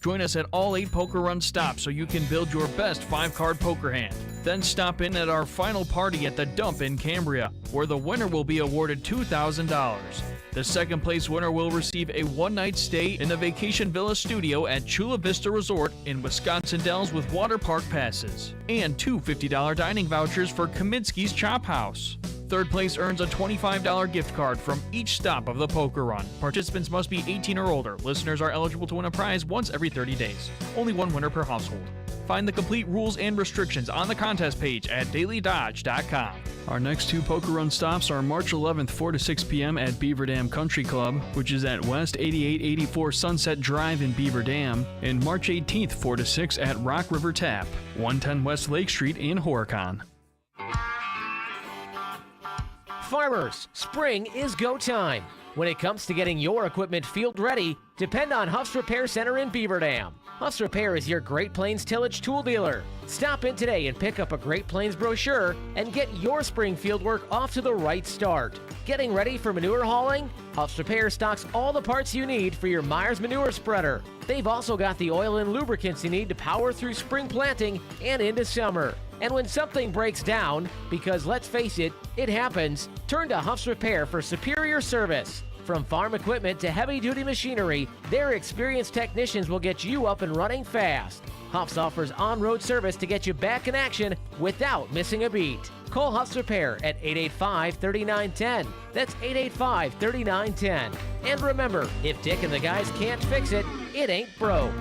Join us at all 8 Poker Run stops so you can build your best 5-card poker hand. Then stop in at our final party at the Dump in Cambria, where the winner will be awarded $2,000. The second place winner will receive a one-night stay in the Vacation Villa Studio at Chula Vista Resort in Wisconsin Dells with water park passes, and 2 $50 dining vouchers for Kaminsky's Chop House. Third place earns a $25 gift card from each stop of the poker run. Participants must be 18 or older. Listeners are eligible to win a prize once every 30 days. Only one winner per household. Find the complete rules and restrictions on the contest page at DailyDodge.com. Our next 2 poker run stops are March 11th, 4 to 6 p.m. at Beaver Dam Country Club, which is at West 8884 Sunset Drive in Beaver Dam, and March 18th, 4 to 6 at Rock River Tap, 110 West Lake Street in Horicon. Farmers, spring is go time. When it comes to getting your equipment field ready, depend on Huff's Repair Center in Beaver Dam. Huff's Repair is your Great Plains tillage tool dealer. Stop in today and pick up a Great Plains brochure and get your spring field work off to the right start. Getting ready for manure hauling? Huff's Repair stocks all the parts you need for your Myers manure spreader. They've also got the oil and lubricants you need to power through spring planting and into summer. And when something breaks down, because let's face it, it happens, turn to Huff's Repair for superior service. From farm equipment to heavy-duty machinery, their experienced technicians will get you up and running fast. Huff's offers on-road service to get you back in action without missing a beat. Call Huff's Repair at 885-3910. That's 885-3910. And remember, if Dick and the guys can't fix it, it ain't broke.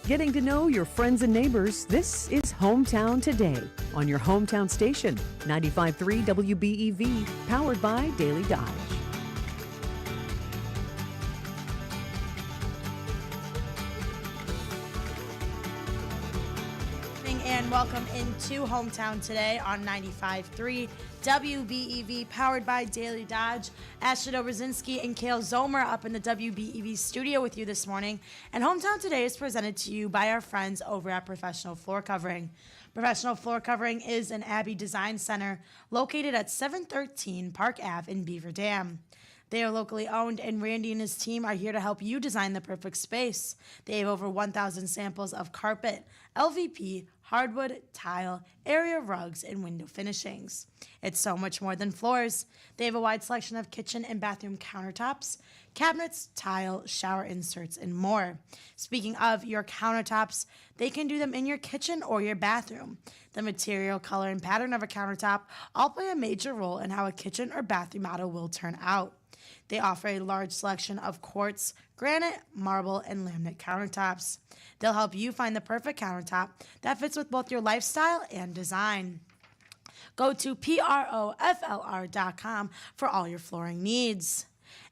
Getting to know your friends and neighbors, this is Hometown Today on your hometown station, 95.3 WBEV, powered by Daily Dodge. And welcome into Hometown Today on 95.3 WBEV, powered by Daily Dodge. Ashley Dobrzinski and Kale Zomer up in the WBEV studio with you this morning. And Hometown Today is presented to you by our friends over at Professional Floor Covering. Professional Floor Covering is an Abbey Design Center located at 713 Park Ave in Beaver Dam. They are locally owned, and Randy and his team are here to help you design the perfect space. They have over 1,000 samples of carpet, LVP, hardwood, tile, area rugs, and window finishings. It's so much more than floors. They have a wide selection of kitchen and bathroom countertops, cabinets, tile, shower inserts, and more. Speaking of your countertops, they can do them in your kitchen or your bathroom. The material, color, and pattern of a countertop all play a major role in how a kitchen or bathroom model will turn out. They offer a large selection of quartz, granite, marble, and laminate countertops. They'll help you find the perfect countertop that fits with both your lifestyle and design. Go to PROFLR.com for all your flooring needs.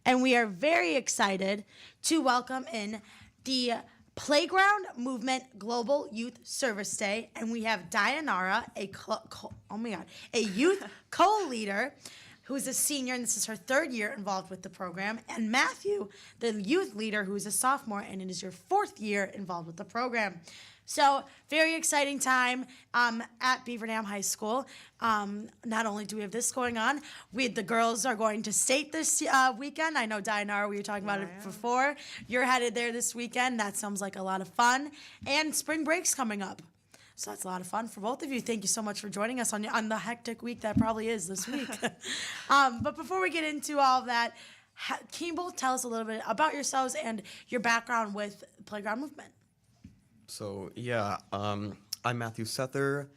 And we are very excited to welcome in the Playground Movement Global Youth Service Day, and we have Dayanara, a youth co-leader who is a senior, and this is her 3rd year involved with the program, and Matthew, the youth leader, who is a sophomore, and it is your 4th year involved with the program. So, very exciting time at Beaver Dam High School. Not only do we have this going on, the girls are going to state this weekend. I know, Dayanara, we were talking about it before. You're headed there this weekend. That sounds like a lot of fun. And spring break's coming up. So that's a lot of fun for both of you. Thank you so much for joining us on the hectic week that probably is this week. But before we get into all of that, can you both tell us a little bit about yourselves and your background with Playground Movement? So, yeah, I'm Matthew Sether.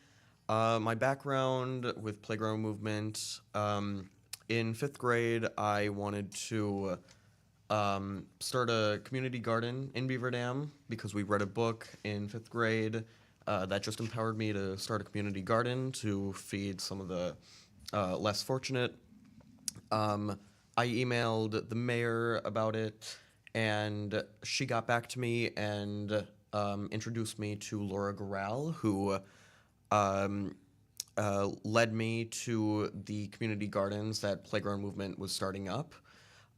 My background with Playground Movement, in 5th grade, I wanted to start a community garden in Beaver Dam because we read a book in 5th grade that just empowered me to start a community garden to feed some of the less fortunate. I emailed the mayor about it, and she got back to me and introduced me to Laura Garral, who led me to the community gardens that Playground Movement was starting up.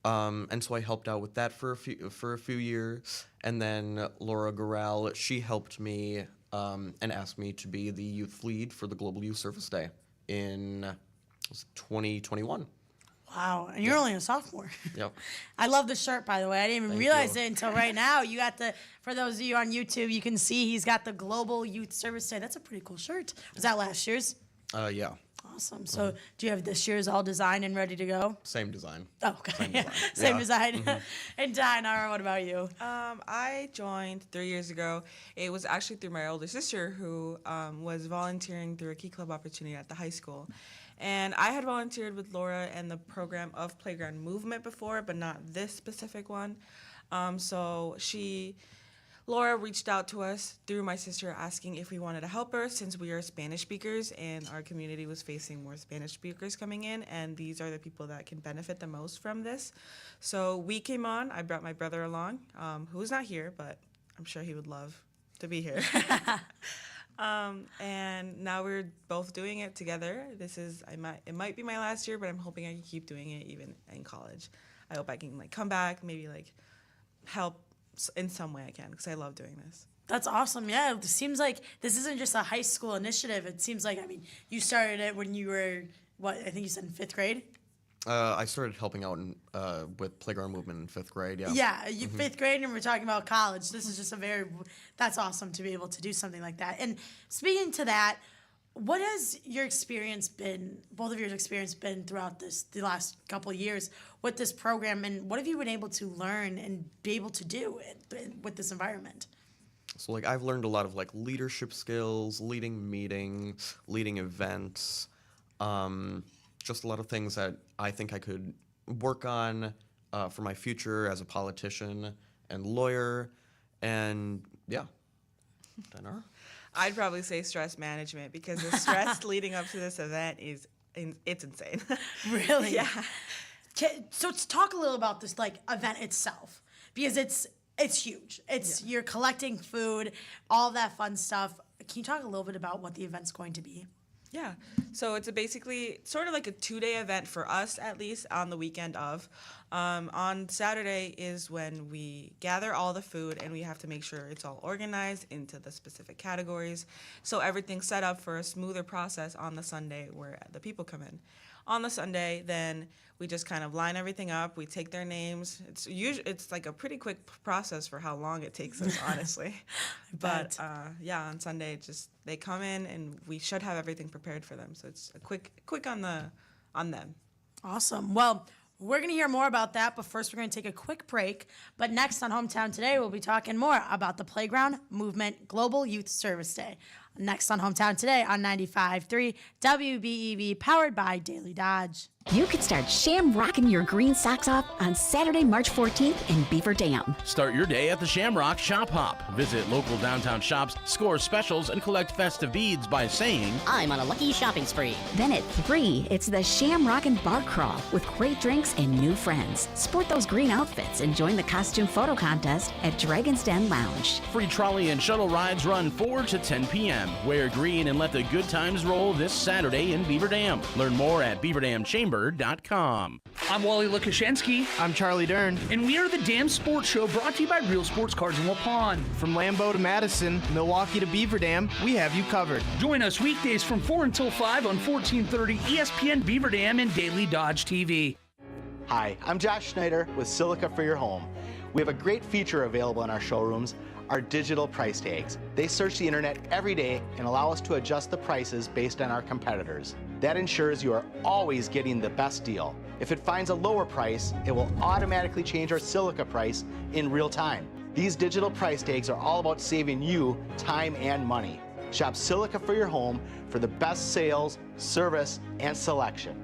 And so I helped out with that for a few years, and then Laura Garral, she helped me and asked me to be the youth lead for the Global Youth Service Day in 2021. Wow, and you're only a sophomore. Yep. I love the shirt, by the way. I didn't even Thank realize you. it until right now. You got for those of you on YouTube, you can see he's got the Global Youth Service Day. That's a pretty cool shirt. Was that last year's? Yeah. Awesome. So do you have this year's all designed and ready to go? Same design. Oh, okay. Same design. Same Yeah. design. And Dinara, what about you? I joined 3 years ago. It was actually through my older sister who was volunteering through a Key Club opportunity at the high school. And I had volunteered with Laura and the program of Playground Movement before, but not this specific one. Laura reached out to us through my sister asking if we wanted to help her since we are Spanish speakers and our community was facing more Spanish speakers coming in, and these are the people that can benefit the most from this. So we came on. I brought my brother along, who's not here, but I'm sure he would love to be here. And now we're both doing it together. It might be my last year, but I'm hoping I can keep doing it even in college. I hope I can come back, maybe help in some way I can, because I love doing this. That's awesome. Yeah, it seems like this isn't just a high school initiative. It seems like, you started it when you were, I think you said in 5th grade? I started helping out with Playground Movement in 5th grade, yeah. Yeah, 5th grade, and we're talking about college. This is just that's awesome to be able to do something like that. And speaking to that, what has your experience been, both of your experience been throughout the last couple of years with this program, and what have you been able to learn and be able to do with this environment? So I've learned a lot of leadership skills, leading meetings, leading events, just a lot of things that I think I could work on for my future as a politician and lawyer, and yeah. Dinara? I'd probably say stress management, because the stress leading up to this event it's insane. Really? Yeah. So let's talk a little about this event itself, because it's huge. You're collecting food, all that fun stuff. Can you talk a little bit about what the event's going to be? Yeah. So it's basically sort of like a 2-day event for us, at least on the weekend of. On Saturday is when we gather all the food, and we have to make sure it's all organized into the specific categories. So everything's set up for a smoother process on the Sunday where the people come in. On the Sunday, then we just kind of line everything up. We take their names. It's like a pretty quick process for how long it takes us, honestly. But on Sunday, they come in, and we should have everything prepared for them. So it's a quick on them. Awesome. Well, we're going to hear more about that, but first we're going to take a quick break. But next on Hometown Today, we'll be talking more about the Playground Movement Global Youth Service Day. Next on Hometown Today on 95.3 WBEV, powered by Daily Dodge. You could start shamrocking your green socks off on Saturday, March 14th in Beaver Dam. Start your day at the Shamrock Shop Hop. Visit local downtown shops, score specials, and collect festive beads by saying, I'm on a lucky shopping spree. Then at 3, it's the Shamrock and Bar Crawl with great drinks and new friends. Sport those green outfits and join the costume photo contest at Dragon's Den Lounge. free trolley and shuttle rides run 4 to 10 p.m. Wear green and let the good times roll this Saturday in Beaver Dam. Learn more at beaverdamchamber.com. I'm Wally Lukashenski, I'm Charlie Dern. and we are the Damn Sports Show, brought to you by Real Sports Cars in Waupun. From Lambeau to Madison, Milwaukee to Beaver Dam, we have you covered. Join us weekdays from 4 until 5 on 1430 ESPN Beaver Dam and Daily Dodge TV. Hi, I'm Josh Schneider with Silica for Your Home. We have a great feature available in our showrooms, our digital price tags. They search the internet every day and allow us to adjust the prices based on our competitors. That ensures you are always getting the best deal. If it finds a lower price, it will automatically change our Silica price in real time. These digital price tags are all about saving you time and money. Shop Silica for Your Home for the best sales, service, and selection.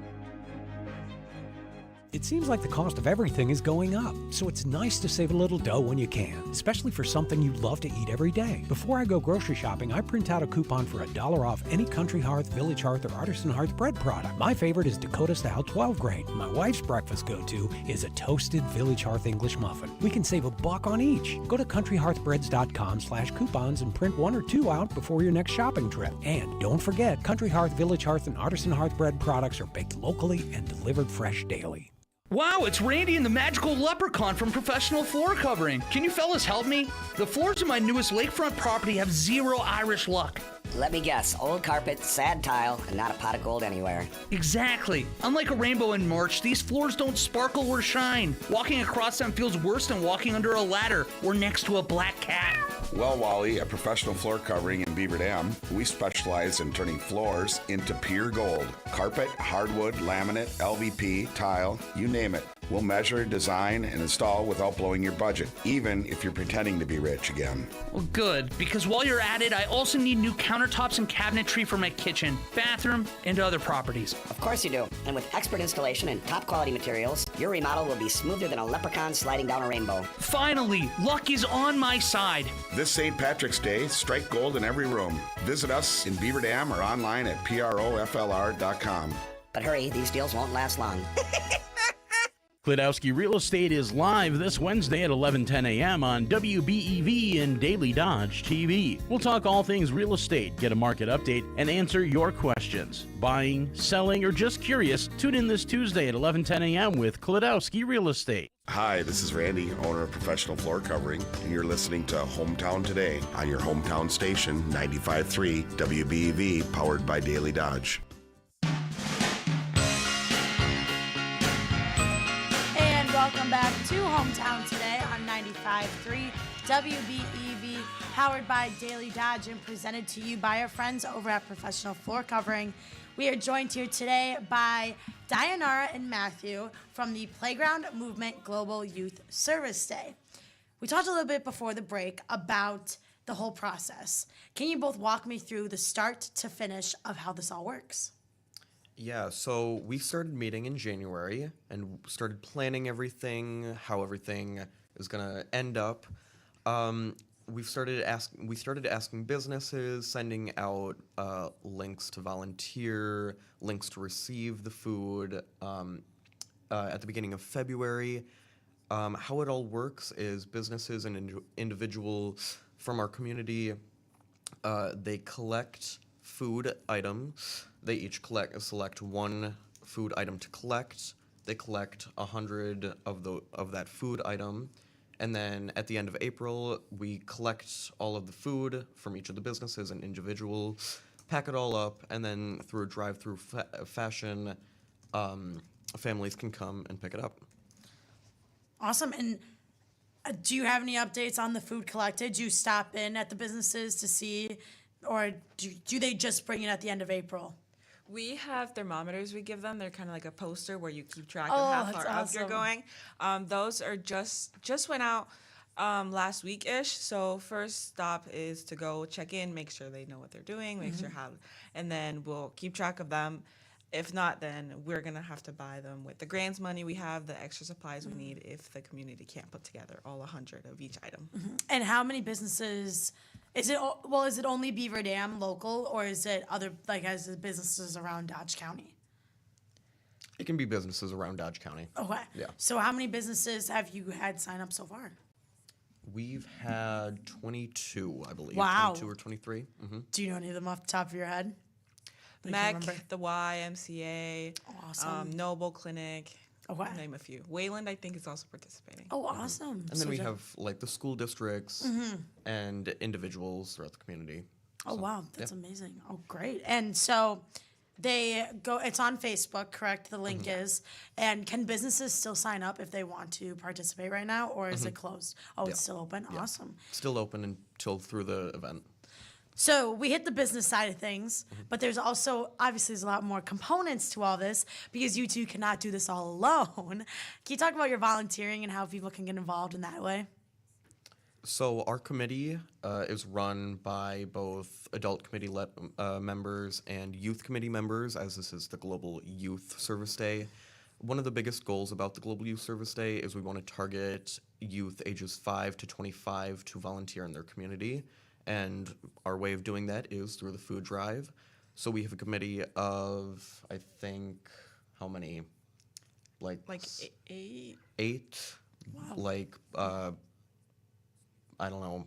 It seems like the cost of everything is going up, so it's nice to save a little dough when you can, especially for something you love to eat every day. Before I go grocery shopping, I print out a coupon for $1 off any Country Hearth, Village Hearth, or Artisan Hearth bread product. My favorite is Dakota Style 12 grain. My wife's breakfast go-to is a toasted Village Hearth English muffin. We can save $1 on each. Go to countryhearthbreads.com/coupons and print 1 or 2 out before your next shopping trip. And don't forget, Country Hearth, Village Hearth, and Artisan Hearth bread products are baked locally and delivered fresh daily. Wow, it's Randy and the Magical Leprechaun from Professional Floor Covering. Can you fellas help me? The floors in my newest lakefront property have zero Irish luck. Let me guess, old carpet, sad tile, and not a pot of gold anywhere. Exactly. Unlike a rainbow in March, these floors don't sparkle or shine. Walking across them feels worse than walking under a ladder or next to a black cat. Well, Wally, a professional floor covering in Beaver Dam, we specialize in turning floors into pure gold. Carpet, hardwood, laminate, LVP, tile, you name it. We'll measure, design, and install without blowing your budget, even if you're pretending to be rich again. Well, good, because while you're at it, I also need new countertops and cabinetry for my kitchen, bathroom, and other properties. Of course you do. And with expert installation and top quality materials, your remodel will be smoother than a leprechaun sliding down a rainbow. Finally, luck is on my side. This St. Patrick's Day, strike gold in every room. Visit us in Beaver Dam or online at proflr.com. But hurry, these deals won't last long. Klidowski Real Estate is live this Wednesday at 11:10 a.m. on WBEV and Daily Dodge TV. We'll talk all things real estate, get a market update, and answer your questions. Buying, selling, or just curious? Tune in this Tuesday at 11:10 a.m. with Klidowski Real Estate. Hi, this is Randy, owner of Professional Floor Covering, and you're listening to Hometown Today on your hometown station, 95.3 WBEV, powered by Daily Dodge. Welcome back to Hometown Today on 95.3 WBEV, powered by Daily Dodge and presented to you by our friends over at Professional Floor Covering. We are joined here today by Dayanara and Matthew from the Playground Movement Global Youth Service Day. We talked a little bit before the break about the whole process. Can you both walk me through the start to finish of how this all works? Yeah, so we started meeting in January and started planning everything, how everything is gonna end up. We started asking businesses, sending out links to volunteer, links to receive the food at the beginning of February. How it all works is businesses and individuals from our community, they collect food items. They each select one food item to collect. They collect 100 of that food item, and then at the end of April, we collect all of the food from each of the businesses and individuals, pack it all up, and then through a drive-through fashion, families can come and pick it up. Awesome. And do you have any updates on the food collected? Do you stop in at the businesses to see, or do they just bring it at the end of April? We have thermometers we give them. They're kind of like a poster where you keep track of how far up you're going. Those are just went out last week-ish. So first stop is to go check in, make sure they know what they're doing, make sure how, and then we'll keep track of them. If not, then we're going to have to buy them with the grants money we have, the extra supplies we need if the community can't put together all 100 of each item. And how many businesses... Is it only Beaver Dam local, or is it other, like, as businesses around Dodge County? It can be businesses around Dodge County. Okay. Yeah. So how many businesses have you had sign up so far? We've had 22, I believe. Wow. 22 or 23. Do you know any of them off the top of your head? MEC, the YMCA, Awesome. Noble Clinic, Okay. name a few. Wayland, I think, is also participating. Oh, awesome. And then we have like the school districts and individuals throughout the community. Oh, So, wow. That's yeah. amazing. Oh, great. And so they go, it's on Facebook, correct? The link is. And can businesses still sign up if they want to participate right now, or is it closed? Oh, it's still open? Yeah. Awesome. Still open until through the event. So we hit the business side of things, but there's also, obviously, there's a lot more components to all this because you two cannot do this all alone. Can you talk about your volunteering and how people can get involved in that way? So our committee is run by both adult committee members and youth committee members, as this is the Global Youth Service Day. One of the biggest goals about the Global Youth Service Day is we want to target youth ages 5 to 25 to volunteer in their community. And our way of doing that is through the food drive. So we have a committee of, I think, how many? Like 8? 8. Wow. Like, I don't know,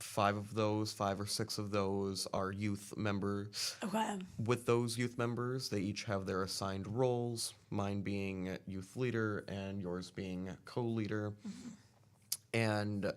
5 or 6 of those are youth members. Okay. With those youth members, they each have their assigned roles, mine being youth leader and yours being co-leader. And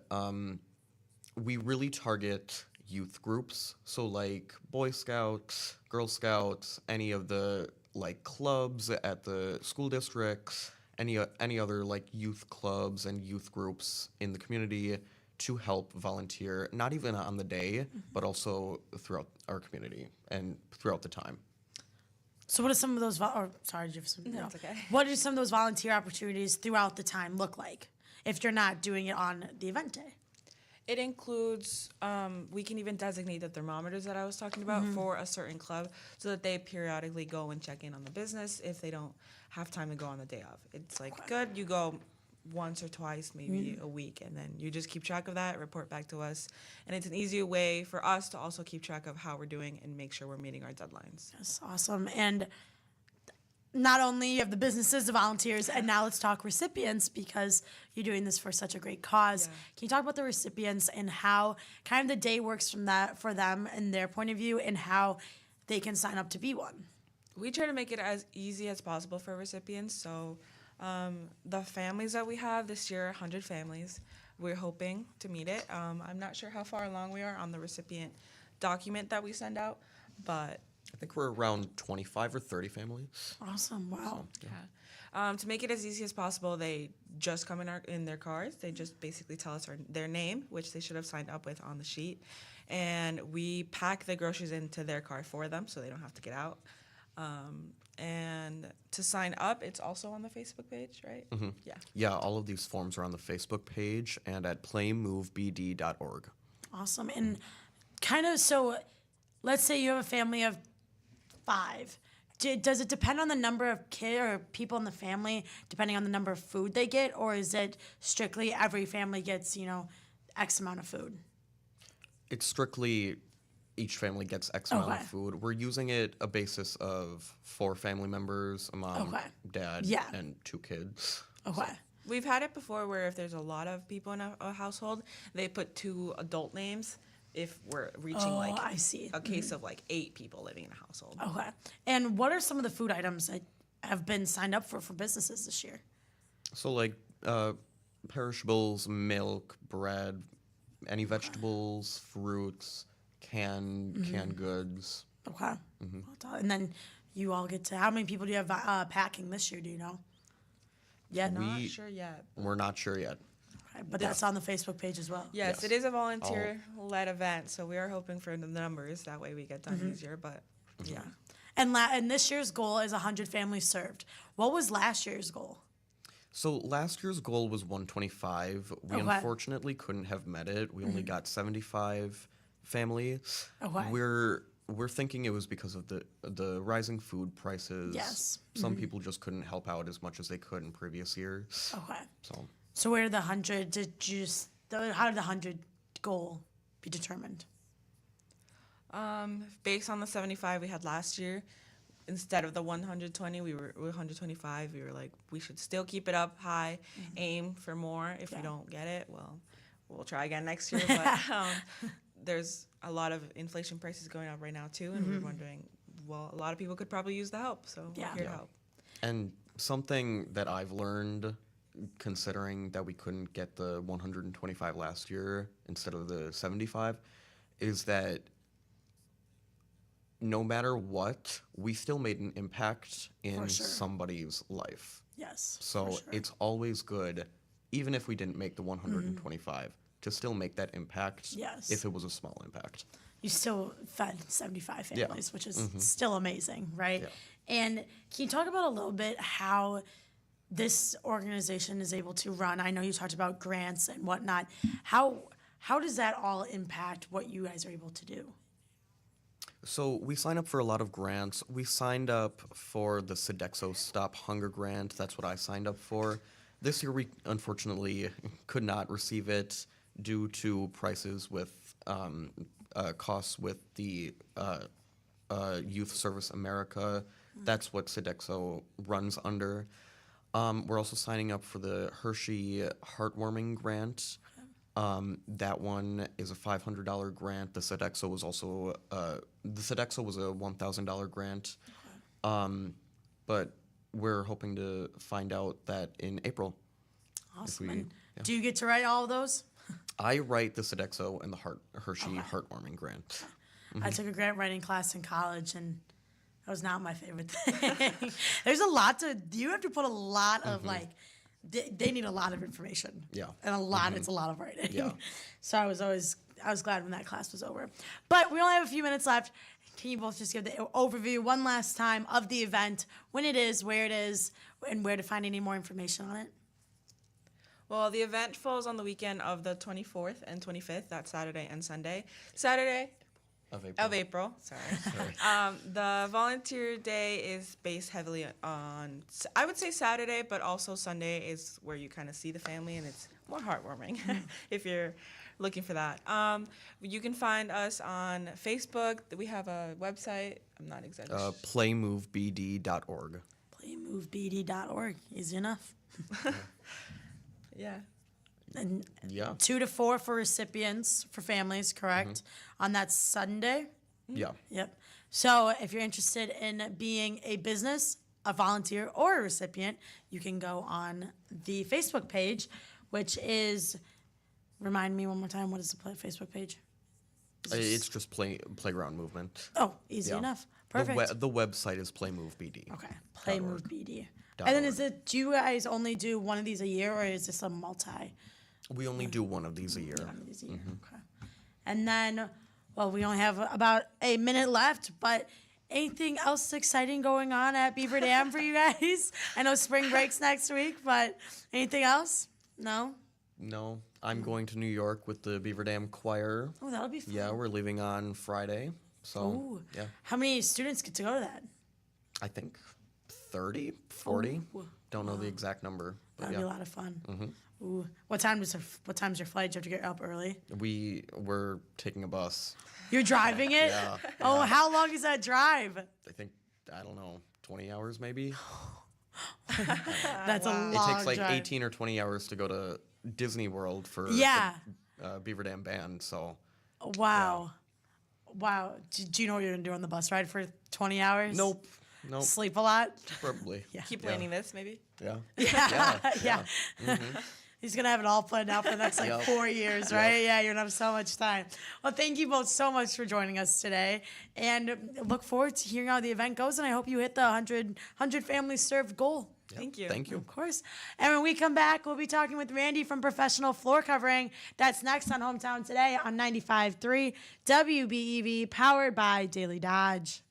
we really target youth groups. So like Boy Scouts, Girl Scouts, any of the like clubs at the school districts, any other like youth clubs and youth groups in the community to help volunteer, not even on the day, but also throughout our community and throughout the time. So what are some of those, sorry, Jefferson. No, it's okay. What do some of those volunteer opportunities throughout the time look like if you're not doing it on the event day? It includes, we can even designate the thermometers that I was talking about for a certain club so that they periodically go and check in on the business if they don't have time to go on the day of. It's like, good, you go once or twice, maybe a week, and then you just keep track of that, report back to us. And it's an easier way for us to also keep track of how we're doing and make sure we're meeting our deadlines. That's awesome. And not only you have the businesses, the volunteers, and now let's talk recipients because you're doing this for such a great cause. Yeah. Can you talk about the recipients and how kind of the day works from that for them and their point of view and how they can sign up to be one? We try to make it as easy as possible for recipients. So the families that we have this year, 100 families, we're hoping to meet it. I'm not sure how far along we are on the recipient document that we send out, but I think we're around 25 or 30 families. Awesome. Wow. yeah. To make it as easy as possible, they just come in their cars. They just basically tell us their name, which they should have signed up with on the sheet, and we pack the groceries into their car for them so they don't have to get out. And to sign up, it's also on the Facebook page, right? Mm-hmm. Yeah. Yeah, all of these forms are on the Facebook page and at playmovebd.org. Awesome. And kind of, so let's say you have a family of 5. Does it depend on the number of kids or people in the family, depending on the number of food they get, or is it strictly every family gets, X amount of food? It's strictly each family gets X amount of food. We're using it a basis of 4 family members, a mom, dad, and 2 kids. Okay. So. We've had it before where if there's a lot of people in a household, they put 2 adult names if we're reaching I see. a case of like 8 people living in a household. Okay. And what are some of the food items that have been signed up for businesses this year? So like perishables, milk, bread, any vegetables, fruits, canned goods. Okay. And then you all get to, how many people do you have packing this year, do you know? Yeah, not sure yet. We're not sure yet. Okay, but that's on the Facebook page as well. Yes, it is a volunteer-led event, so we are hoping for the numbers. That way we get done easier, but yeah. And this year's goal is 100 families served. What was last year's goal? So last year's goal was 125. We unfortunately couldn't have met it. We only got 75 families. We're thinking it was because of the rising food prices. Yes. Some people just couldn't help out as much as they could in previous years. Okay. So where did the 100 how did the 100 goal be determined? Based on the 75 we had last year, instead of the 120, we were 125. We were like, we should still keep it up high, aim for more. If we don't get it, well, we'll try again next year. But there's a lot of inflation prices going up right now too, and we're wondering, well, a lot of people could probably use the help, so we're here to help. And something that I've learned, considering that we couldn't get the 125 last year instead of the 75, is that no matter what, we still made an impact in somebody's life. Yes. So it's always good, even if we didn't make the 125, to still make that impact if it was a small impact. You still fed 75 families, which is still amazing, right? Yeah. And can you talk about a little bit how this organization is able to run? I know you talked about grants and whatnot. How does that all impact what you guys are able to do? So we signed up for a lot of grants. We signed up for the Sodexo Stop Hunger Grant. That's what I signed up for. This year we unfortunately could not receive it due to prices with costs with the Youth Service America. That's what Sodexo runs under. We're also signing up for the Hershey Heartwarming Grant. That one is a $500 grant. The Sodexo was also a $1,000 grant. But we're hoping to find out that in April. Awesome. Do you get to write all of those? I write the Sodexo and the Hershey Heartwarming grant. I took a grant writing class in college, and that was not my favorite thing. There's a lot you have to put a lot of they need a lot of information. Yeah. And it's a lot of writing. Yeah. So I was glad when that class was over. But we only have a few minutes left. Can you both just give the overview one last time of the event, when it is, where it is, and where to find any more information on it? Well, the event falls on the weekend of the 24th and 25th. That's Saturday and Sunday. Saturday of April. Sorry. The volunteer day is based heavily on, I would say Saturday, but also Sunday is where you kind of see the family, and it's more heartwarming if you're looking for that. You can find us on Facebook. We have a website. I'm not exactly sure. playmovebd.org. Playmovebd.org. Easy enough. Yeah. And Yeah. 2 to 4 for recipients, for families, correct? On that Sunday? Yeah. Yep. So if you're interested in being a business, a volunteer, or a recipient, you can go on the Facebook page, which is, remind me one more time, what is the Facebook page? It's just Playground Movement. Oh, easy enough. Perfect. The website is playmovebd. Okay, playmovebd. And then do you guys only do one of these a year, or is this a multi? We only do one of these a year. Okay. And then, well, we only have about a minute left, but anything else exciting going on at Beaver Dam for you guys? I know spring break's next week, but anything else? No? No. I'm going to New York with the Beaver Dam Choir. Oh, that'll be fun. Yeah, we're leaving on Friday. So, yeah. How many students get to go to that? I think 30, 40. Don't know the exact number. But That'd be a lot of fun. Ooh. What time's your flight? Do you have to get up early? We're taking a bus. You're driving it? Yeah. Oh, how long is that drive? I don't know, 20 hours maybe? That's a long It takes like drive. 18 or 20 hours to go to Disney World for Yeah. the Beaver Dam Band, so. Wow. Wow. Do you know what you're going to do on the bus ride for 20 hours? Nope. Sleep a lot? Probably. Yeah. Keep planning this, maybe? Yeah. Yeah. He's going to have it all planned out for the next 4 years, right? Yeah, you're going to have so much time. Well, thank you both so much for joining us today. And look forward to hearing how the event goes. And I hope you hit the 100 families served goal. Thank you. Thank you. Of course. And when we come back, we'll be talking with Randy from Professional Floor Covering. That's next on Hometown Today on 95.3 WBEV, powered by Daily Dodge.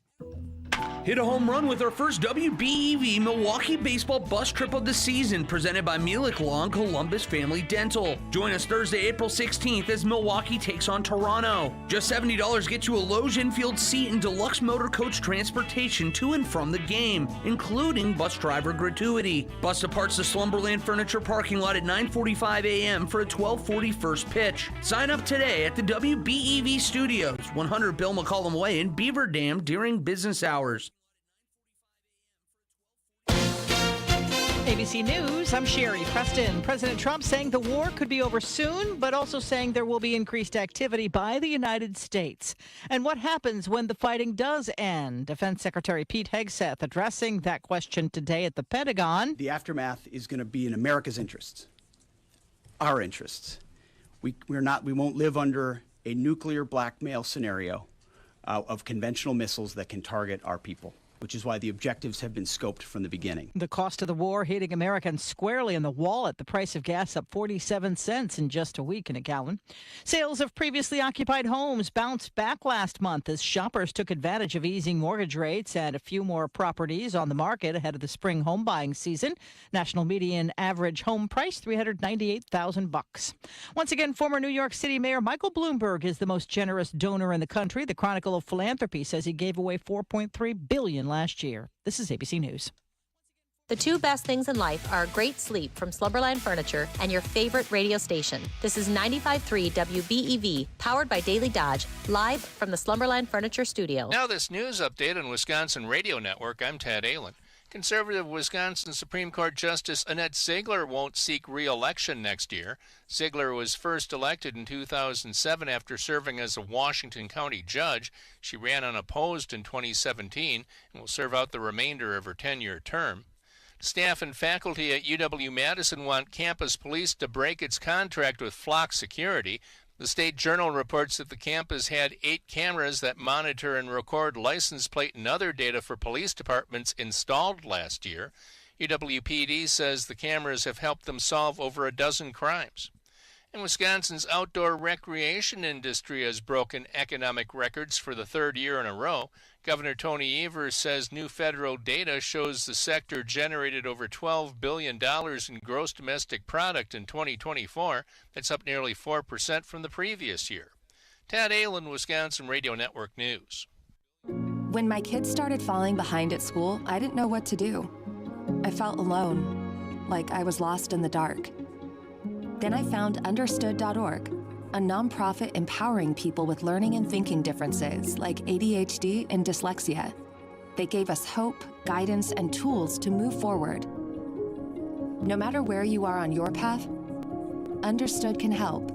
Hit a home run with our first WBEV Milwaukee baseball bus trip of the season, presented by Mulek Law and Columbus Family Dental. Join us Thursday, April 16th as Milwaukee takes on Toronto. Just $70 gets you a Lowe's infield seat and deluxe motor coach transportation to and from the game, including bus driver gratuity. Bus departs the Slumberland Furniture parking lot at 9:45 a.m. for a 12:40 first pitch. Sign up today at the WBEV Studios, 100 Bill McCollum Way in Beaver Dam during business hours. ABC News, I'm Sherry Preston. President Trump saying the war could be over soon, but also saying there will be increased activity by the United States. And what happens when the fighting does end? Defense Secretary Pete Hegseth addressing that question today at the Pentagon. The aftermath is going to be in America's interests, our interests. We won't live under a nuclear blackmail scenario of conventional missiles that can target our people, which is why the objectives have been scoped from the beginning. The cost of the war hitting Americans squarely in the wallet. The price of gas up 47 cents in just a week in a gallon. Sales of previously occupied homes bounced back last month as shoppers took advantage of easing mortgage rates and a few more properties on the market ahead of the spring home buying season. National median average home price $398,000. Once again, former New York City Mayor Michael Bloomberg is the most generous donor in the country. The Chronicle of Philanthropy says he gave away $4.3 billion last year. This is ABC News. The two best things in life are great sleep from Slumberland Furniture and your favorite radio station. This is 95.3 WBEV, powered by Daily Dodge, live from the Slumberland Furniture studio. Now this news update on Wisconsin Radio Network. I'm Tad Allen. Conservative Wisconsin Supreme Court Justice Annette Ziegler won't seek re-election next year. Ziegler was first elected in 2007 after serving as a Washington County judge. She ran unopposed in 2017 and will serve out the remainder of her 10-year term. Staff and faculty at UW-Madison want campus police to break its contract with Flock Security. The State Journal reports that the campus had 8 cameras that monitor and record license plate and other data for police departments installed last year. UWPD says the cameras have helped them solve over a dozen crimes. And Wisconsin's outdoor recreation industry has broken economic records for the 3rd year in a row. Governor Tony Evers says new federal data shows the sector generated over $12 billion in gross domestic product in 2024. That's up nearly 4% from the previous year. Tad Aylen, Wisconsin Radio Network News. When my kids started falling behind at school, I didn't know what to do. I felt alone, like I was lost in the dark. Then I found Understood.org, a nonprofit empowering people with learning and thinking differences like ADHD and dyslexia. They gave us hope, guidance, and tools to move forward. No matter where you are on your path, Understood can help.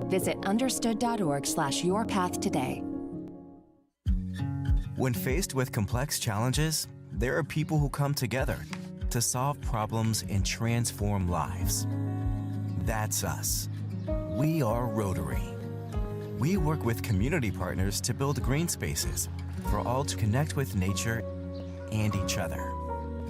Visit understood.org/yourpath today. When faced with complex challenges, there are people who come together to solve problems and transform lives. That's us. We are Rotary. We work with community partners to build green spaces for all to connect with nature and each other.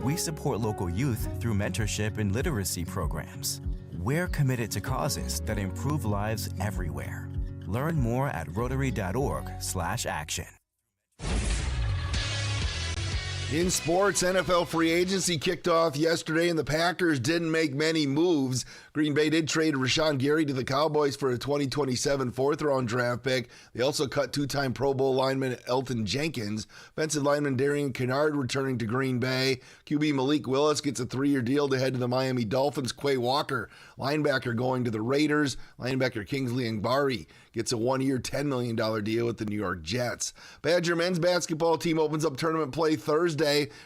We support local youth through mentorship and literacy programs. We're committed to causes that improve lives everywhere. Learn more at rotary.org/action. In sports, NFL free agency kicked off yesterday, and the Packers didn't make many moves. Green Bay did trade Rashawn Gary to the Cowboys for a 2027 fourth-round draft pick. They also cut two-time Pro Bowl lineman Elton Jenkins. Offensive lineman Darian Kennard returning to Green Bay. QB Malik Willis gets a 3-year deal to head to the Miami Dolphins. Quay Walker, linebacker, going to the Raiders. Linebacker Kingsley Ngbari gets a 1-year, $10 million deal with the New York Jets. Badger men's basketball team opens up tournament play Thursday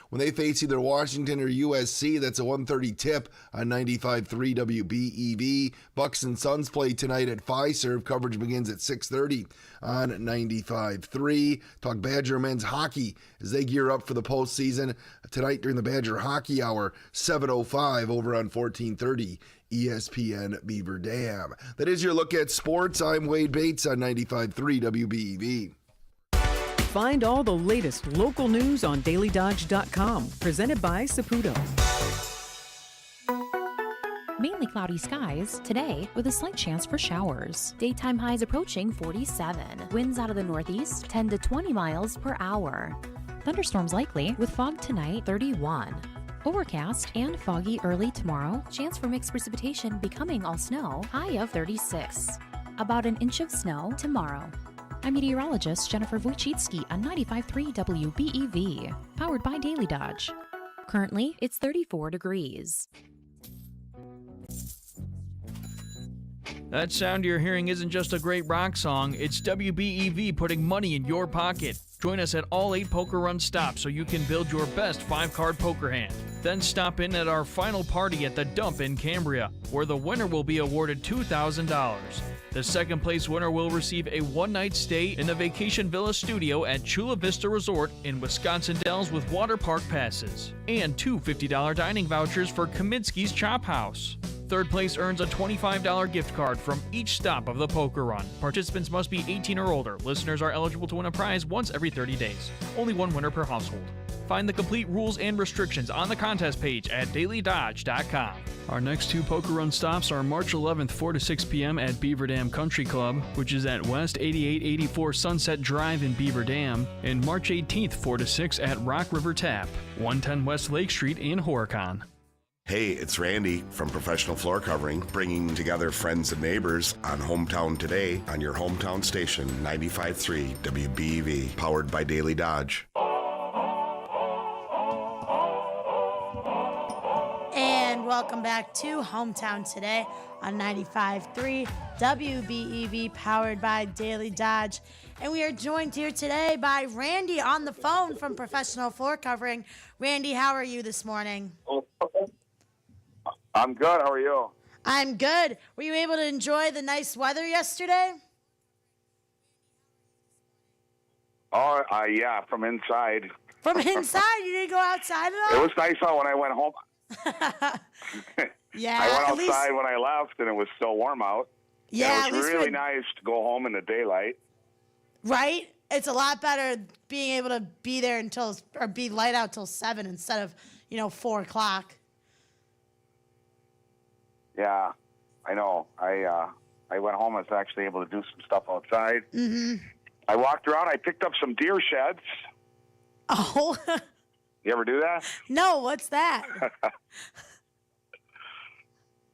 when they face either Washington or USC. That's a 1:30 tip on 95.3 WBEV. Bucks and Suns play tonight at Fiserv. Coverage begins at 6:30 on 95.3. Talk Badger men's hockey as they gear up for the postseason tonight during the Badger Hockey Hour, 7:05 over on 1430. ESPN Beaver Dam. That is your look at sports. I'm Wade Bates on 95.3 WBEV. Find all the latest local news on DailyDodge.com. Presented by Saputo. Mainly cloudy skies today with a slight chance for showers. Daytime highs approaching 47. Winds out of the northeast 10 to 20 miles per hour. Thunderstorms likely with fog tonight 31. Overcast and foggy early tomorrow. Chance for mixed precipitation becoming all snow. High of 36. About an inch of snow tomorrow. I'm meteorologist Jennifer Wojcicki on 95.3 WBEV. Powered by Daily Dodge. Currently, it's 34 degrees. That sound you're hearing isn't just a great rock song, it's WBEV putting money in your pocket. Join us at all 8 poker run stops so you can build your best 5-card poker hand. Then stop in at our final party at the Dump in Cambria, where the winner will be awarded $2,000. The second place winner will receive a one-night stay in the Vacation Villa Studio at Chula Vista Resort in Wisconsin Dells with water park passes, and 2 $50 dining vouchers for Kaminsky's Chop House. Third place earns a $25 gift card from each stop of the poker run. Participants must be 18 or older. Listeners are eligible to win a prize once every 30 days. Only one winner per household. Find the complete rules and restrictions on the contest page at DailyDodge.com. Our next 2 poker run stops are March 11th, 4 to 6 p.m. at Beaver Dam Country Club, which is at West 8884 Sunset Drive in Beaver Dam, and March 18th, 4 to 6 at Rock River Tap, 110 West Lake Street in Horicon. Hey, it's Randy from Professional Floor Covering, bringing together friends and neighbors on Hometown Today on your hometown station, 95.3 WBEV, powered by Daily Dodge. And welcome back to Hometown Today on 95.3 WBEV, powered by Daily Dodge. And we are joined here today by Randy on the phone from Professional Floor Covering. Randy, how are you this morning? I'm good. How are you? I'm good. Were you able to enjoy the nice weather yesterday? Oh, yeah, from inside. From inside? You didn't go outside at all? It was nice out when I went home. Yeah. I went at least- outside when I left, and it was still warm out. Yeah, And it was really nice to go home in the daylight. Right? It's a lot better being able to be there or be light out till 7 instead of, 4 o'clock. Yeah, I know. I went home. I was actually able to do some stuff outside. Mm-hmm. I walked around. I picked up some deer sheds. Oh. You ever do that? No, what's that?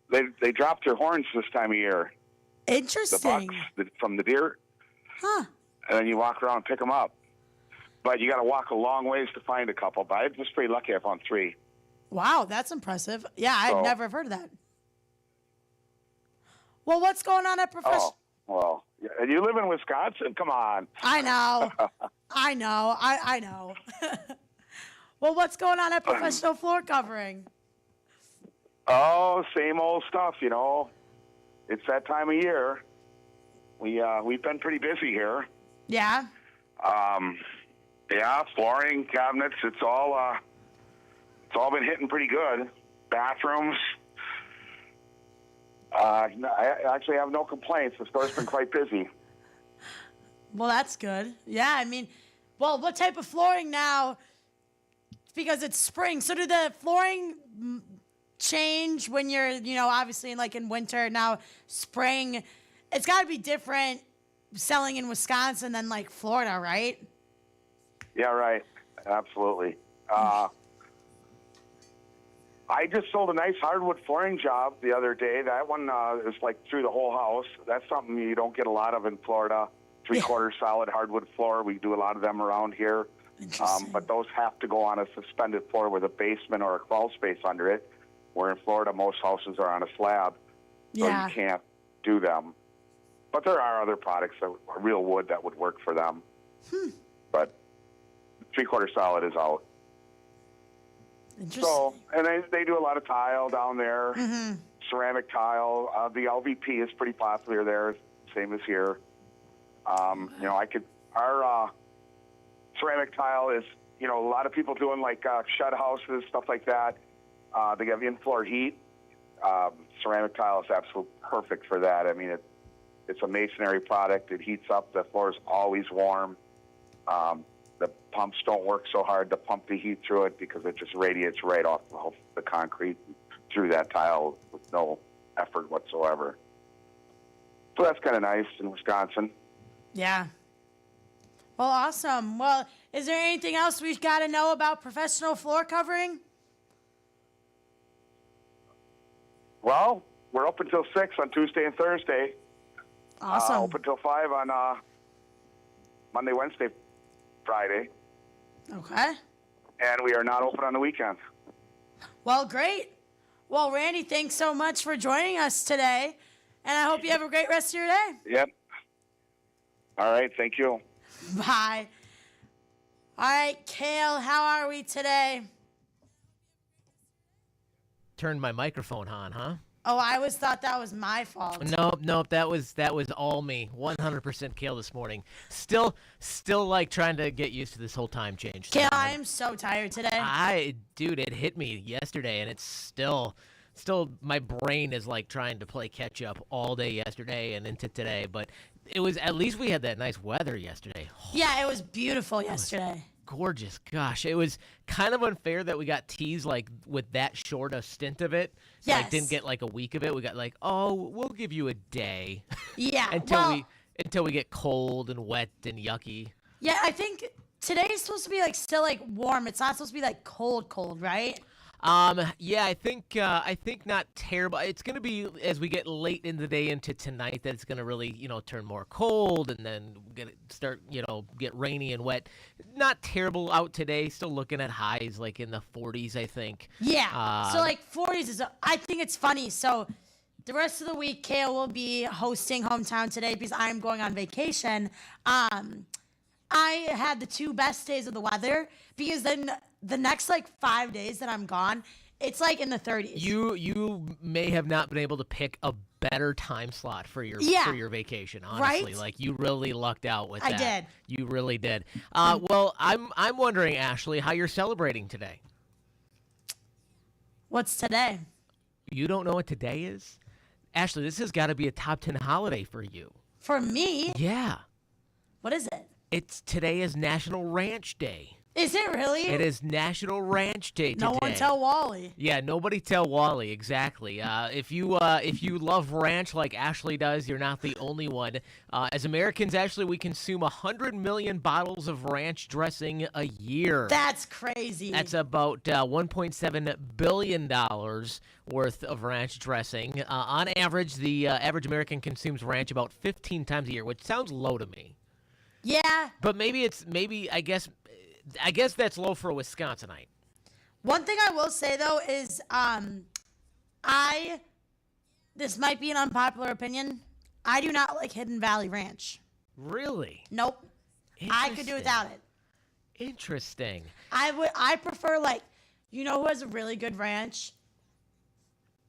They drop their horns this time of year. Interesting. The bucks from the deer. Huh. And then you walk around and pick them up. But you got to walk a long ways to find a couple. But I was pretty lucky. I found 3. Wow, that's impressive. Yeah, I've So- never heard of that. Well, what's going on at Professional? Oh, well, and you live in Wisconsin? Come on. I know. I know. I know. Well, what's going on at Professional Floor Covering? Oh, same old stuff, It's that time of year. We've been pretty busy here. Yeah. Yeah, flooring, cabinets, it's all been hitting pretty good. Bathrooms. I actually have no complaints. The store's been quite busy. Well, that's good. Yeah, I mean, what type of flooring now? Because it's spring. So do the flooring change when you're, obviously in winter? Now, spring, it's got to be different selling in Wisconsin than Florida, right? Yeah, right. Absolutely. I just sold a nice hardwood flooring job the other day. That one is through the whole house. That's something you don't get a lot of in Florida. 3/4 solid hardwood floor. We do a lot of them around here. But those have to go on a suspended floor with a basement or a crawl space under it, where in Florida most houses are on a slab. So Yeah. you can't do them. But there are other products, real wood, that would work for them. But 3/4 solid is out. Interesting. So, and they do a lot of tile down there, ceramic tile. The LVP is pretty popular there, same as here. Our ceramic tile is, a lot of people doing shed houses, stuff like that. They have in-floor heat. Ceramic tile is absolutely perfect for that. I mean, it's a masonry product. It heats up. The floor is always warm. The pumps don't work so hard to pump the heat through it because it just radiates right off the concrete through that tile with no effort whatsoever. So that's kind of nice in Wisconsin. Yeah. Well, awesome. Well, is there anything else we've got to know about Professional Floor Covering? Well, we're open till 6 on Tuesday and Thursday. Awesome. Open till 5 on Monday, Wednesday, Friday. Okay. And we are not open on the weekends. Well, great. Well, Randy, thanks so much for joining us today, and I hope you have a great rest of your day. Yep. All right, thank you. Bye. All right, Kale, how are we today? Turned my microphone on, huh? Oh, I always thought that was my fault. Nope. That was all me. 100% Kale this morning. Still trying to get used to this whole time change. Kale, I am so tired today. Dude, it hit me yesterday, and it's still my brain is trying to play catch up all day yesterday and into today. But it was, at least we had that nice weather yesterday. Yeah, it was beautiful yesterday. Gorgeous. Gosh, it was kind of unfair that we got teased with that short a stint of it. Yes. Didn't get a week of it. We got we'll give you a day. Yeah. until we get cold and wet and yucky. Yeah, I think today is supposed to be still warm. It's not supposed to be cold, right? Yeah, I think not terrible. It's going to be, as we get late in the day into tonight, that it's going to really, turn more cold and then get rainy and wet. Not terrible out today. Still looking at highs in the 40s, I think. Yeah. So 40s is, I think it's funny. So the rest of the week, Kale will be hosting Hometown today because I'm going on vacation. I had the 2 best days of the weather because then the next 5 days that I'm gone, it's in the 30s. You may have not been able to pick a better time slot for your vacation. Honestly, Right? like you really lucked out with I that. did. You really did. Well, I'm wondering, Ashley, how you're celebrating today. What's today? You don't know what today is? Ashley, this has got to be a top 10 holiday for you. For me? Yeah. What is it? Today is National Ranch Day. Is it really? It is National Ranch Day today. No one tell Wally. Yeah, nobody tell Wally, exactly. If you love ranch like Ashley does, you're not the only one. As Americans, Ashley, we consume 100 million bottles of ranch dressing a year. That's crazy. That's about $1.7 billion worth of ranch dressing. On average, the average American consumes ranch about 15 times a year, which sounds low to me. Yeah. But I guess that's low for a Wisconsinite. One thing I will say though is this might be an unpopular opinion. I do not like Hidden Valley Ranch. Really? Nope. I could do without it. Interesting. I prefer you know who has a really good ranch?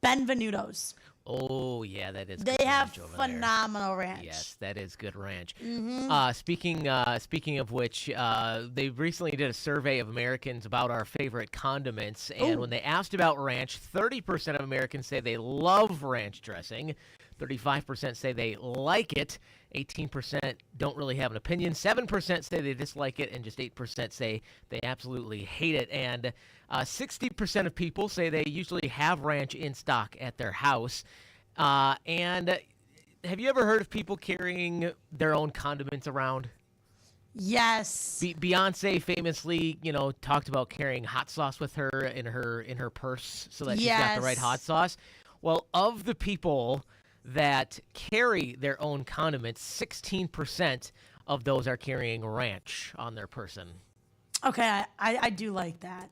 Benvenuto's. Oh, yeah, that is. They good have ranch over phenomenal there. ranch. Yes, that is good ranch. Mhm. Speaking of which, they recently did a survey of Americans about our favorite condiments, and Ooh. when they asked about ranch, 30% of Americans say they love ranch dressing, 35% say they like it, 18% don't really have an opinion, 7% say they dislike it, and just 8% say they absolutely hate it. And 60% of people say they usually have ranch in stock at their house. And have you ever heard of people carrying their own condiments around? Yes. Beyonce famously, talked about carrying hot sauce with her in her purse so that she's got the right Yes. hot sauce. Well, of the people that carry their own condiments, 16% of those are carrying ranch on their person. Okay, I do like that.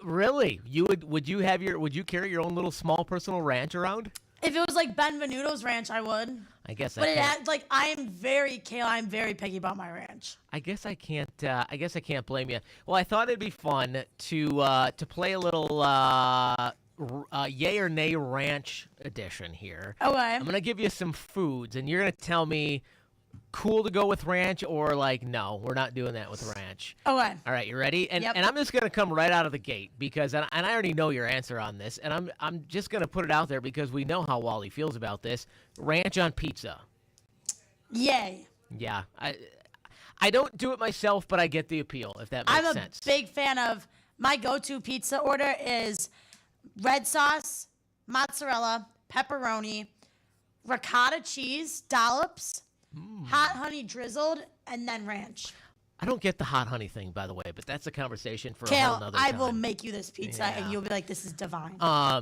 Really? Would you carry your own little small personal ranch around? If it was like Benvenuto's ranch, I would. I guess But I can't. I'm very picky about my ranch. I guess I can't. I guess I can't blame you. Well, I thought it'd be fun to play a little yay or nay ranch edition here. Okay. I'm gonna give you some foods, and you're gonna tell me cool to go with ranch or no, we're not doing that with ranch. Okay. All right, you ready? And Yep. I'm just gonna come right out of the gate because I already know your answer on this, and I'm just gonna put it out there because we know how Wally feels about this. Ranch on pizza. Yay. Yeah, I don't do it myself, but I get the appeal if that makes sense. I'm a big fan of my go-to pizza order is red sauce, mozzarella, pepperoni, ricotta cheese, dollops, hot honey drizzled, and then ranch. I don't get the hot honey thing, by the way, but that's a conversation for a Kale, whole nother I time. will make you this pizza, Yeah. and you'll be like, this is divine.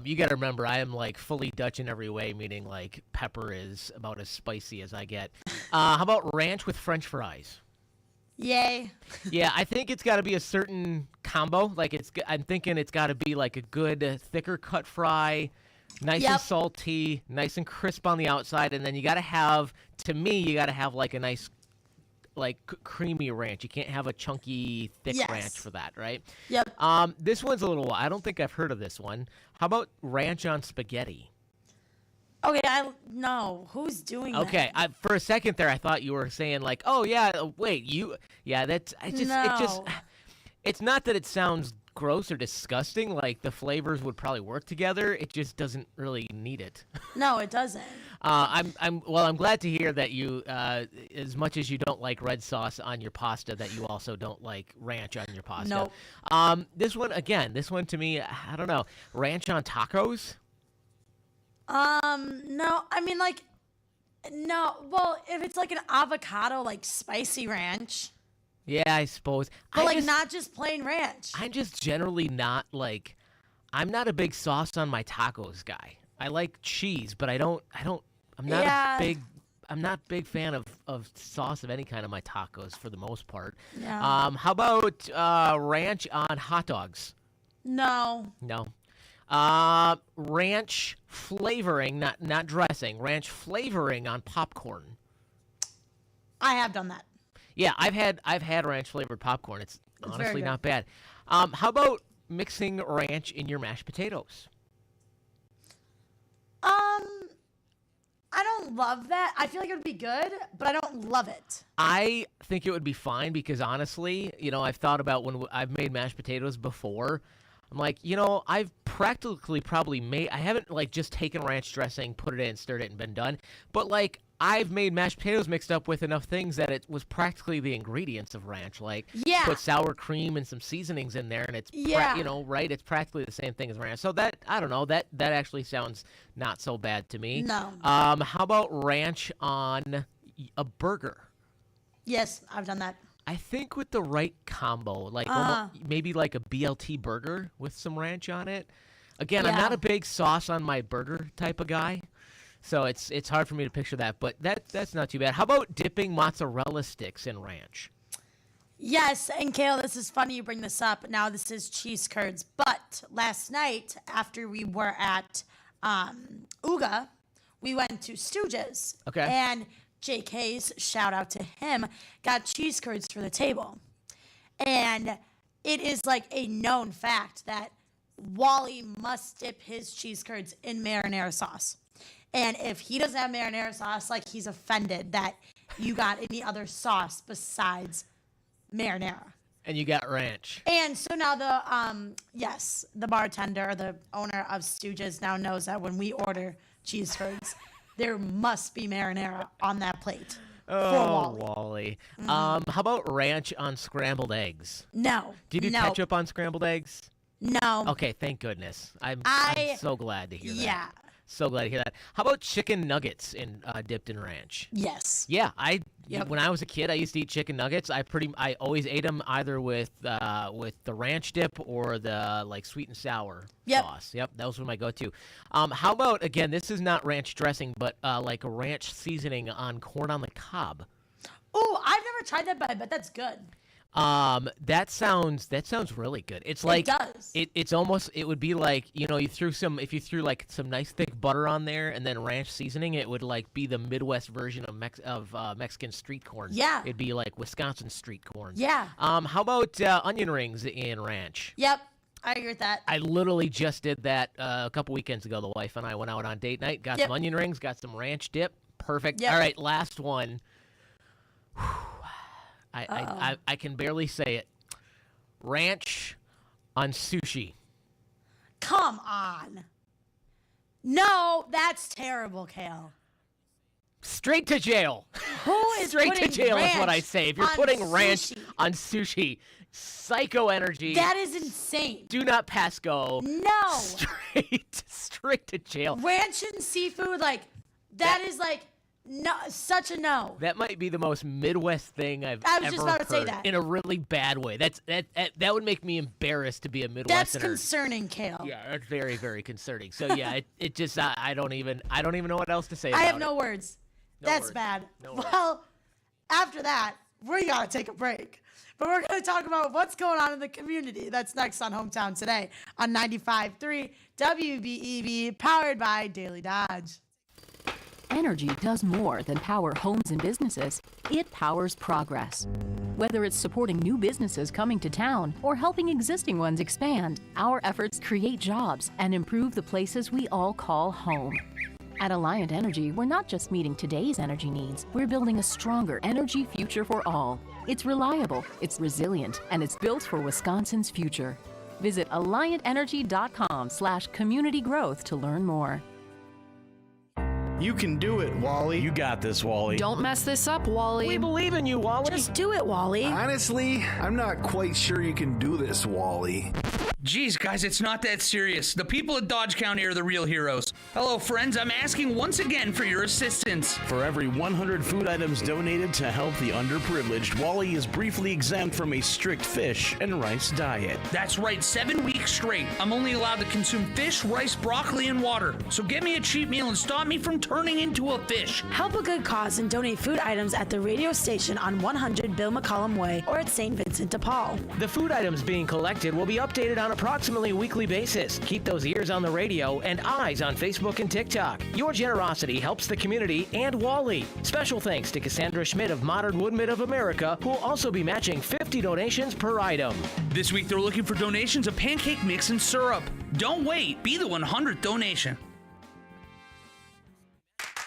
You got to remember, I am fully Dutch in every way, meaning pepper is about as spicy as I get. How about ranch with French fries? Yay. Yeah, I think it's got to be a certain combo. I'm thinking it's got to be a good thicker cut fry, nice and Yep. salty, nice and crisp on the outside, and then you got to have a nice creamy ranch. You can't have a chunky thick Yes. ranch for that, right? Yep. This one's a little. I don't think I've heard of this one. How about ranch on spaghetti? Okay, no. Who's doing that? Okay, for a second there, I thought you were saying oh yeah, wait, that's No. it's not that it sounds gross or disgusting. The flavors would probably work together. It just doesn't really need it. No, it doesn't. I'm glad to hear that you, as much as you don't like red sauce on your pasta, that you also don't like ranch on your pasta. Nope. This one to me, I don't know, ranch on tacos. No, I mean no. Well, if it's an avocado spicy ranch, Yeah, I suppose. but not just plain ranch. I'm just generally not I'm not a big sauce on my tacos guy. I like cheese, but I'm not Yeah. I'm not a big fan of sauce of any kind on my tacos for the most part. Yeah. How about ranch on hot dogs? No. No. Ranch flavoring, not dressing. Ranch flavoring on popcorn. I have done that. Yeah, I've had ranch flavored popcorn. It's very honestly good. not bad. How about mixing ranch in your mashed potatoes? love that. I feel like it would be good, but I don't love it. I think it would be fine because honestly, I've thought about when I've made mashed potatoes before. I'm like, I've practically probably I haven't like just taken ranch dressing, put it in, stirred it, and been done. But like, I've made mashed potatoes mixed up with enough things that it was practically the ingredients of ranch. Like, put sour cream and some seasonings in there, and it's, right? It's practically the same thing as ranch. So that, I don't know, that actually sounds not so bad to me. No. How about ranch on a burger? Yes, I've done that. I think with the right combo, like maybe like a BLT burger with some ranch on it. Again, I'm not a big sauce on my burger type of guy, so it's hard for me to picture that. But that's not too bad. How about dipping mozzarella sticks in ranch? Yes, and Kale, this is funny you bring this up. Now this is cheese curds, but last night after we were at Uga, we went to Stooges. Okay. And Jake Hayes, shout out to him, got cheese curds for the table. And it is like a known fact that Wally must dip his cheese curds in marinara sauce. And if he doesn't have marinara sauce, like, he's offended that you got any other sauce besides marinara. And you got ranch. And so now the bartender, the owner of Stooges, now knows that when we order cheese curds, there must be marinara on that plate. Oh, Wally. How about ranch on scrambled eggs? No. Do you do ketchup on scrambled eggs? No. Okay, thank goodness. I'm so glad to hear that. Yeah. So glad to hear that. How about chicken nuggets dipped in ranch? Yes. Yeah, when I was a kid, I used to eat chicken nuggets. I always ate them either with the ranch dip or the like sweet and sour sauce. Yep, that was my go-to. How about, again, this is not ranch dressing, but like a ranch seasoning on corn on the cob? Oh, I've never tried that, but I bet that's good. That sounds really good. It's like, it does. It's almost, it would be like, if you threw like some nice thick butter on there and then ranch seasoning, it would like be the Midwest version of Mexican street corn. Yeah. It'd be like Wisconsin street corn. Yeah. How about onion rings in ranch? Yep. I agree with that. I literally just did that a couple weekends ago. The wife and I went out on date night, got some onion rings, got some ranch dip. Perfect. Yep. All right, last one. I can barely say it. Ranch on sushi. Come on. No, that's terrible, Kale. Straight to jail. Who is Straight to putting jail is what ranch I say. If you're on putting ranch sushi? on sushi, psycho energy. That is insane. Do not pass go. No. Straight to jail. Ranch and seafood, like, that is like, no, such a no. That might be the most Midwest thing I've I was ever just about to say heard, that. in a really bad way. That would make me embarrassed to be a Midwesterner. That's concerning, Kale. Yeah, that's very, very concerning. So yeah, it just I don't even know what else to say about I it. have no words. No That's words. bad. No words. Well, after that, we got to take a break. But we're going to talk about what's going on in the community. That's next on Hometown Today on 95.3 WBEV, powered by Daily Dodge. Energy does more than power homes and businesses. It powers progress. Whether it's supporting new businesses coming to town or helping existing ones expand, our efforts create jobs and improve the places we all call home. At Alliant Energy, we're not just meeting today's energy needs, we're building a stronger energy future for all. It's reliable, it's resilient, and it's built for Wisconsin's future. Visit AlliantEnergy.com/community growth to learn more. You can do it, Wally. You got this, Wally. Don't mess this up, Wally. We believe in you, Wally. Just do it, Wally. Honestly, I'm not quite sure you can do this, Wally. Geez, guys, it's not that serious. The people of Dodge County are the real heroes. Hello, friends. I'm asking once again for your assistance. For every 100 food items donated to help the underprivileged, Wally is briefly exempt from a strict fish and rice diet. That's right, 7 weeks straight. I'm only allowed to consume fish, rice, broccoli, and water. So get me a cheap meal and stop me from turning into a fish. Help a good cause and donate food items at the radio station on 100 Bill McCollum Way or at St. Vincent de Paul. The food items being collected will be updated on approximately a weekly basis. Keep those ears on the radio and eyes on Facebook and TikTok. Your generosity helps the community and Wally. Special thanks to Cassandra Schmidt of Modern Woodman of America, who will also be matching 50 donations per item. This week they're looking for donations of pancake mix and syrup. Don't wait. Be the 100th donation.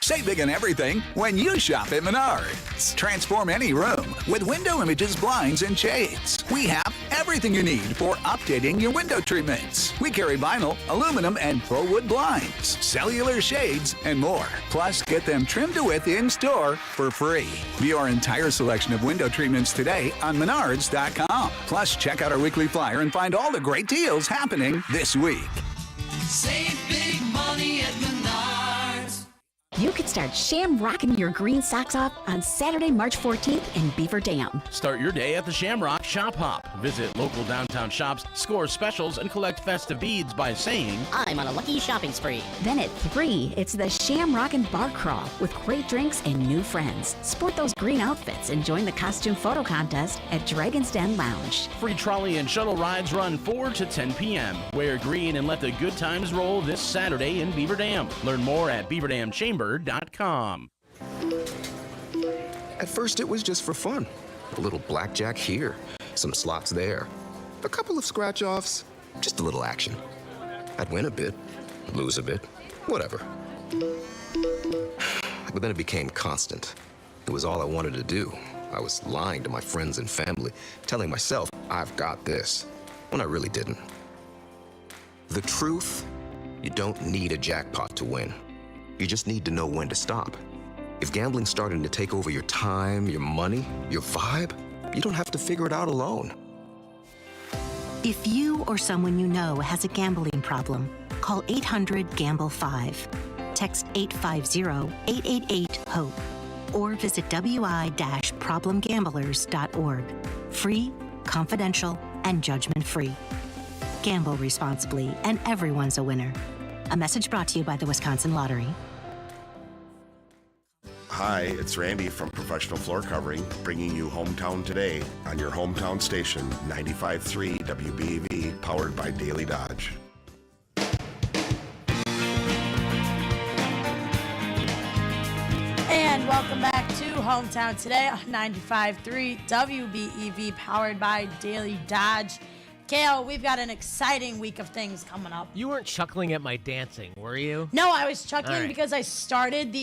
Save big on everything when you shop at Menards. Transform any room with window images, blinds, and shades. We have everything you need for updating your window treatments. We carry vinyl, aluminum, and ProWood blinds, cellular shades, and more. Plus, get them trimmed to width in-store for free. View our entire selection of window treatments today on Menards.com. Plus, check out our weekly flyer and find all the great deals happening this week. Save big money at Menards. You could start shamrocking your green socks off on Saturday, March 14th in Beaver Dam. Start your day at the Shamrock Shop Hop. Visit local downtown shops, score specials, and collect festive beads by saying, I'm on a lucky shopping spree. Then at 3, it's the Shamrock and Bar Crawl with great drinks and new friends. Sport those green outfits and join the costume photo contest at Dragon's Den Lounge. Free trolley and shuttle rides run 4 to 10 p.m. Wear green and let the good times roll this Saturday in Beaver Dam. Learn more at beaverdamchamber.com. At first, it was just for fun. A little blackjack here, some slots there, a couple of scratch-offs, just a little action. I'd win a bit, lose a bit, whatever. But then it became constant. It was all I wanted to do. I was lying to my friends and family, telling myself, I've got this, when I really didn't. The truth, you don't need a jackpot to win. You just need to know when to stop. If gambling's starting to take over your time, your money, your vibe, you don't have to figure it out alone. If you or someone you know has a gambling problem, call 800-GAMBLE-5. Text 850-888-HOPE. Or visit wi-problemgamblers.org. Free, confidential, and judgment-free. Gamble responsibly, and everyone's a winner. A message brought to you by the Wisconsin Lottery. Hi, it's Randy from Professional Floor Covering, bringing you Hometown Today on your hometown station, 95.3 WBEV, powered by Daily Dodge. And welcome back to Hometown Today on 95.3 WBEV, powered by Daily Dodge. Kale, we've got an exciting week of things coming up. You weren't chuckling at my dancing, were you? No, I was chuckling All right. because I started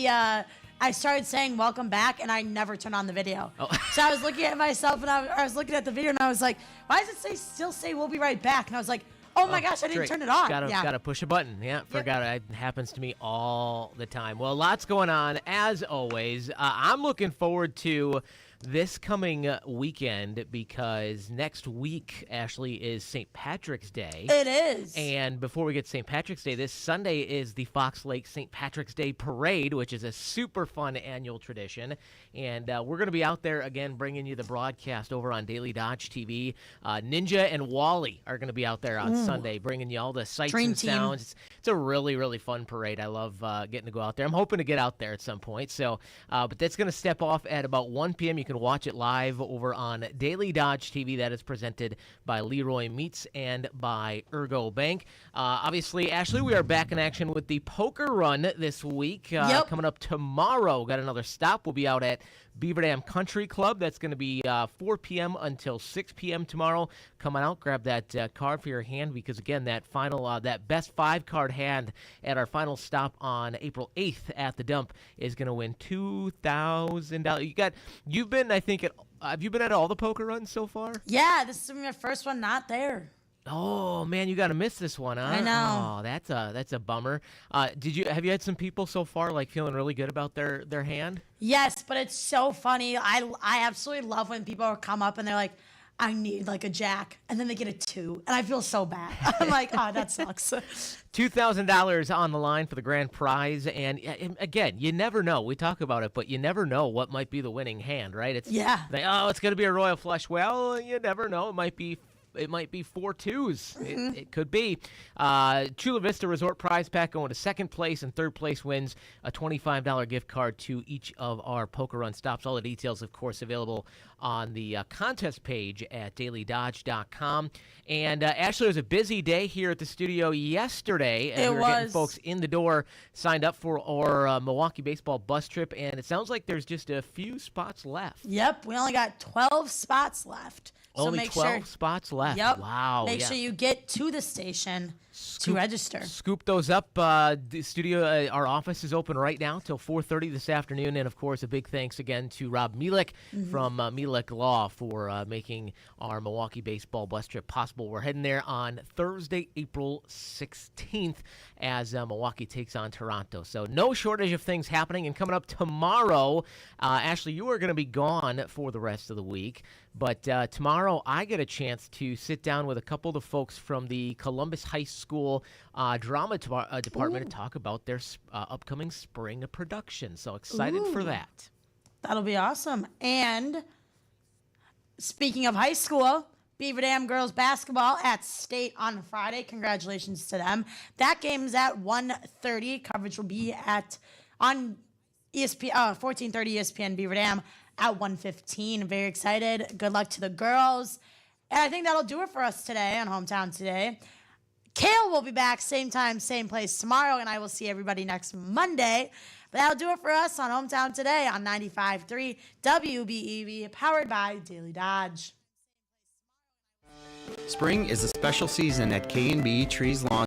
saying welcome back and I never turned on the video. Oh. So I was looking at myself and I was looking at the video and I was like, why does it still say we'll be right back? And I was like, oh my gosh, I didn't turn it on. Gotta push a button. Yeah, forgot it. It happens to me all the time. Well, lots going on as always. I'm looking forward to this coming weekend because next week, Ashley, is St. Patrick's Day. It is. And before we get to St. Patrick's Day, this Sunday is the Fox Lake St. Patrick's Day Parade, which is a super fun annual tradition. And we're going to be out there again bringing you the broadcast over on Daily Dodge TV. Ninja and Wally are going to be out there on Sunday bringing you all the sights Dream and team. sounds. It's a really, really fun parade. I love getting to go out there. I'm hoping to get out there at some point. So, but that's going to step off at about 1 p.m. You can watch it live over on Daily Dodge TV. That is presented by Leroy Meats and by Ergo Bank. Obviously, Ashley, we are back in action with the poker run this week. Coming up tomorrow. Got another stop. We'll be out at Beaver Dam Country Club. That's going to be 4 p.m. until 6 p.m. tomorrow. Come on out, grab that card for your hand because, again, that final, that best 5-card hand at our final stop on April 8th at the dump is going to win $2,000. You've been, I think, have you been at all the poker runs so far? Yeah, this is my first one not there. Oh man, you got to miss this one, huh? I know. Oh, that's a bummer. Have you had some people so far like feeling really good about their hand? Yes, but it's so funny. I absolutely love when people come up and they're like, I need like a jack, and then they get a 2, and I feel so bad. I'm like, oh, that sucks. $2,000 on the line for the grand prize, and again, you never know. We talk about it, but you never know what might be the winning hand, right? It's Yeah. Like, oh, it's going to be a royal flush. Well, you never know. It might be 4 2s. It could be. Chula Vista Resort prize pack going to second place, and third place wins a $25 gift card to each of our poker run stops. All the details, of course, available on the contest page at dailydodge.com. And Ashley, it was a busy day here at the studio yesterday. And we were getting folks in the door signed up for our Milwaukee baseball bus trip, and it sounds like there's just a few spots left. Yep, we only got 12 spots left. So Only make 12 sure, spots left. Yep. Wow. Make yeah. sure you get to the station to register. Scoop those up. The studio, our office is open right now till 4:30 this afternoon. And, of course, a big thanks again to Rob Mielek from Mielek Law for making our Milwaukee baseball bus trip possible. We're heading there on Thursday, April 16th as Milwaukee takes on Toronto. So no shortage of things happening. And coming up tomorrow, Ashley, you are going to be gone for the rest of the week. But tomorrow I get a chance to sit down with a couple of the folks from the Columbus High School drama department and talk about their upcoming spring production. So excited for that. That'll be awesome. And speaking of high school, Beaver Dam girls basketball at state on Friday. Congratulations to them. That game's at 1:30. Coverage will be on ESPN 14:30 ESPN Beaver Dam at 1:15. Very excited. Good luck to the girls. And I think that'll do it for us today on Hometown Today. Kale will be back same time, same place tomorrow, and I will see everybody next Monday. But that'll do it for us on Hometown Today on 95.3 WBEV, powered by Daily Dodge. Spring is a special season at K&B Trees Lawn